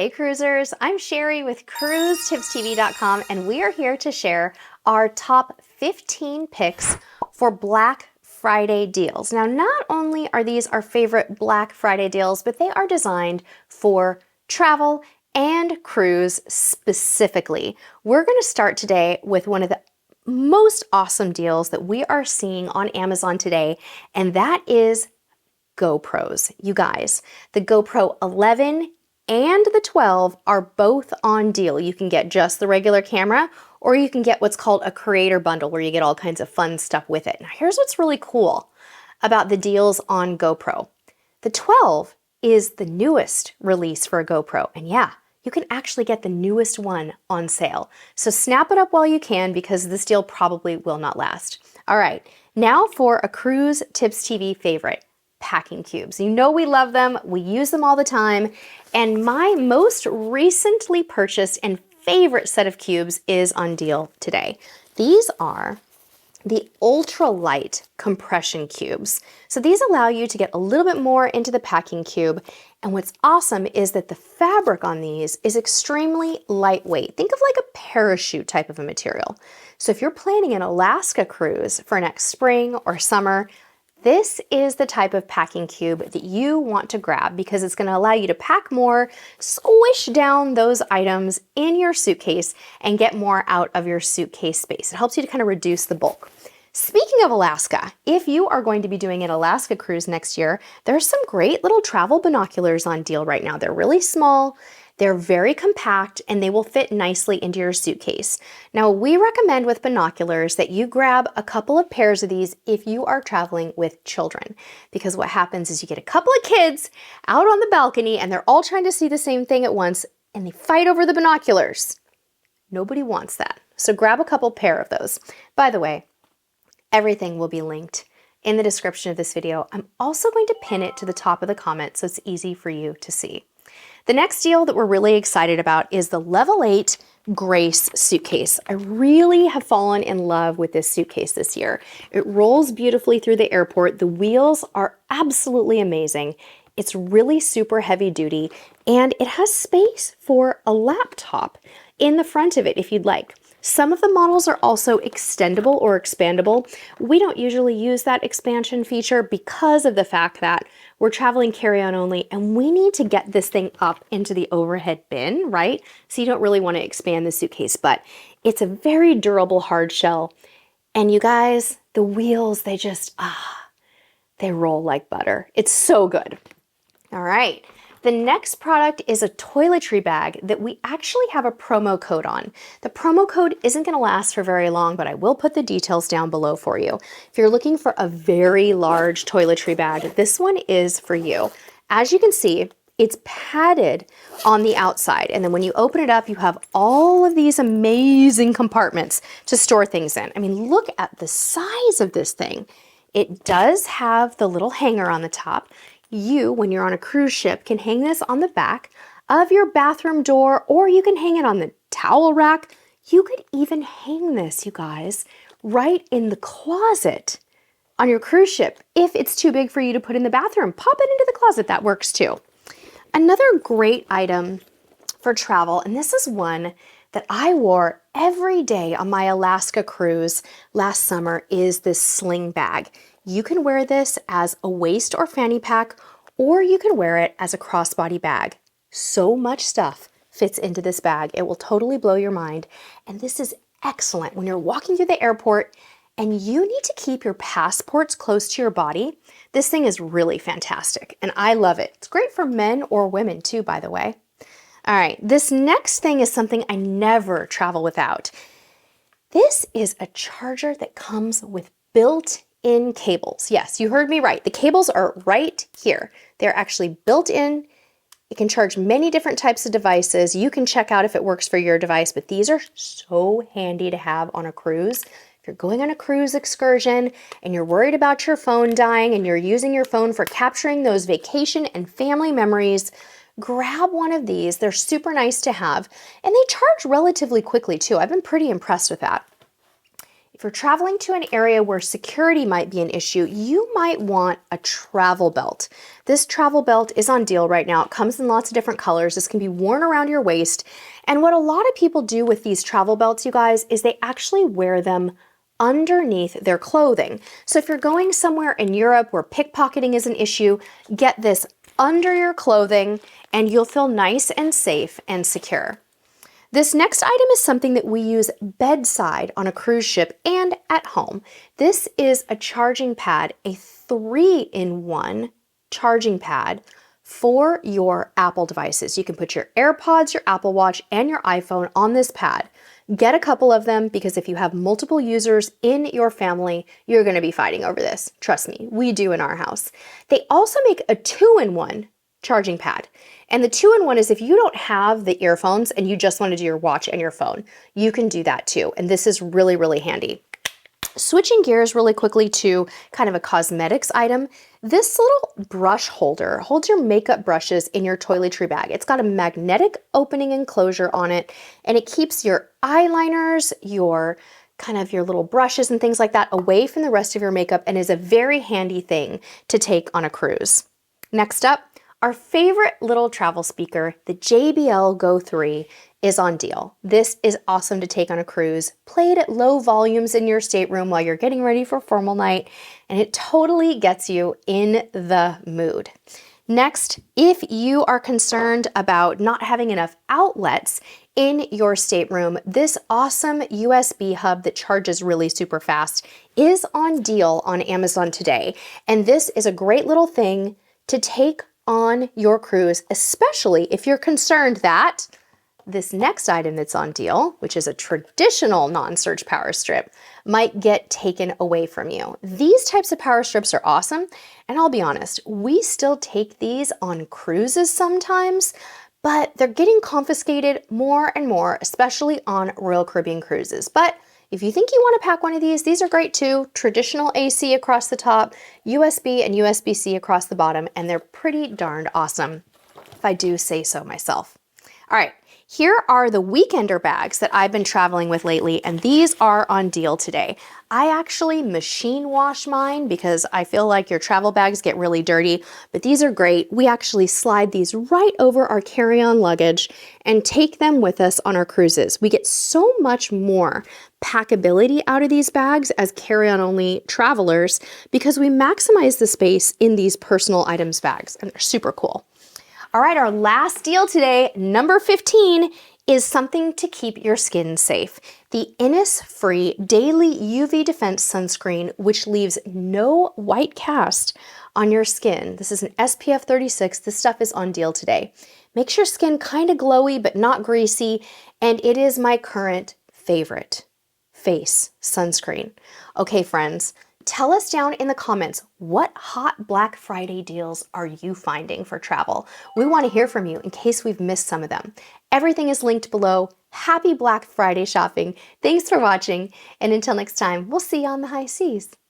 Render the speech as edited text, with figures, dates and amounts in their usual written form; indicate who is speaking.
Speaker 1: Hey cruisers, I'm Sherry with CruiseTipsTV.com and we are here to share our top 15 picks for Black Friday deals. Now, not only are these our favorite Black Friday deals, but they are designed for travel and cruise specifically. We're going to start today with one of the most awesome deals that we are seeing on Amazon today, and that is GoPros. You guys, the GoPro 11 and the 12 are both on deal. You can get just the regular camera, or you can get what's called a creator bundle where you get all kinds of fun stuff with it. Now, here's what's really cool about the deals on GoPro. The 12 is the newest release for a GoPro, and yeah, you can actually get the newest one on sale. So snap it up while you can because this deal probably will not last. All right, now for a Cruise Tips TV favorite. Packing cubes. You know we love them, we use them all the time, and my most recently purchased and favorite set of cubes is on deal today. These are the Ultralite compression cubes. So these allow you to get a little bit more into the packing cube, and what's awesome is that the fabric on these is extremely lightweight. Think of like a parachute type of a material. So if you're planning an Alaska cruise for next spring or summer, this is the type of packing cube that you want to grab because it's going to allow you to pack more, squish down those items in your suitcase, and get more out of your suitcase space. It helps you to kind of reduce the bulk. Speaking of Alaska, if you are going to be doing an Alaska cruise next year, there's some great little travel binoculars on deal right now. They're really small. They're very compact and they will fit nicely into your suitcase. Now, we recommend with binoculars that you grab a couple of pairs of these if you are traveling with children, because what happens is you get a couple of kids out on the balcony and they're all trying to see the same thing at once and they fight over the binoculars. Nobody wants that. So grab a couple pair of those. By the way, everything will be linked in the description of this video. I'm also going to pin it to the top of the comment so it's easy for you to see. The next deal that we're really excited about is the Level 8 Grace suitcase. I really have fallen in love with this suitcase this year. It rolls beautifully through the airport. The wheels are absolutely amazing. It's really super heavy duty, and it has space for a laptop in the front of it if you'd like. Some of the models are also extendable or expandable. We don't usually use that expansion feature because of the fact that we're traveling carry-on only and we need to get this thing up into the overhead bin, right? So you don't really want to expand the suitcase, but it's a very durable hard shell. And you guys, the wheels, they roll like butter. It's so good. All right. The next product is a toiletry bag that we actually have a promo code on. The promo code isn't going to last for very long, but I will put the details down below for you. If you're looking for a very large toiletry bag, this one is for you. As you can see, it's padded on the outside, and then when you open it up, you have all of these amazing compartments to store things in. I mean, look at the size of this thing. It does have the little hanger on the top. You, when you're on a cruise ship, can hang this on the back of your bathroom door, or you can hang it on the towel rack. You could even hang this, you guys, right in the closet on your cruise ship. If it's too big for you to put in the bathroom, pop it into the closet. That works too. Another great item for travel, and this is one that I wore every day on my Alaska cruise last summer, is this Sling Bag. You can wear this as a waist or fanny pack, or you can wear it as a crossbody bag. So much stuff fits into this bag. It will totally blow your mind. And this is excellent when you're walking through the airport and you need to keep your passports close to your body. This thing is really fantastic and I love it. It's great for men or women too, by the way. All right, this next thing is something I never travel without. This is a charger that comes with built-in cables. Yes, you heard me right. The cables are right here. They're actually built in. It can charge many different types of devices. You can check out if it works for your device, but these are so handy to have on a cruise. If you're going on a cruise excursion and you're worried about your phone dying and you're using your phone for capturing those vacation and family memories, grab one of these. They're super nice to have, and they charge relatively quickly too. I've been pretty impressed with that. for traveling to an area where security might be an issue, you might want a travel belt. This travel belt is on deal right now. It comes in lots of different colors. This can be worn around your waist. And what a lot of people do with these travel belts, you guys, is they actually wear them underneath their clothing. So if you're going somewhere in Europe where pickpocketing is an issue, get this under your clothing and you'll feel nice and safe and secure. This next item is something that we use bedside on a cruise ship and at home. This is a charging pad, a 3-in-1 charging pad for your Apple devices. You can put your AirPods, your Apple Watch, and your iPhone on this pad. Get a couple of them because if you have multiple users in your family, you're going to be fighting over this. Trust me, we do in our house. They also make a 2-in-1 charging pad. And the 2-in-1 is if you don't have the earphones and you just want to do your watch and your phone, you can do that too. And this is really, really handy. Switching gears really quickly to kind of a cosmetics item, this little brush holder holds your makeup brushes in your toiletry bag. It's got a magnetic opening enclosure on it, and it keeps your eyeliners, your little brushes and things like that away from the rest of your makeup and is a very handy thing to take on a cruise. Next up, our favorite little travel speaker, the JBL Go3, is on deal. This is awesome to take on a cruise, play it at low volumes in your stateroom while you're getting ready for formal night, and it totally gets you in the mood. Next, if you are concerned about not having enough outlets in your stateroom, this awesome USB hub that charges really super fast is on deal on Amazon today. And this is a great little thing to take on your cruise, especially if you're concerned that this next item that's on deal, which is a traditional non-surge power strip, might get taken away from you. These types of power strips are awesome, and I'll be honest, we still take these on cruises sometimes, but they're getting confiscated more and more, especially on Royal Caribbean cruises. But if you think you want to pack one of these are great too. Traditional AC across the top, USB and USB-C across the bottom, and they're pretty darned awesome, if I do say so myself. All right, here are the weekender bags that I've been traveling with lately, and these are on deal today. I actually machine wash mine because I feel like your travel bags get really dirty, but these are great. We actually slide these right over our carry-on luggage and take them with us on our cruises. We get so much more packability out of these bags as carry-on only travelers because we maximize the space in these personal items bags, and they're super cool. All right, our last deal today, number 15, is something to keep your skin safe. The Innisfree Daily UV Defense Sunscreen, which leaves no white cast on your skin. This is an SPF 36. This stuff is on deal today. Makes your skin kind of glowy but not greasy, and it is my current favorite face sunscreen. Okay, friends, tell us down in the comments, what hot Black Friday deals are you finding for travel? We want to hear from you in case we've missed some of them. Everything is linked below. Happy Black Friday shopping. Thanks for watching, and until next time, we'll see you on the high seas.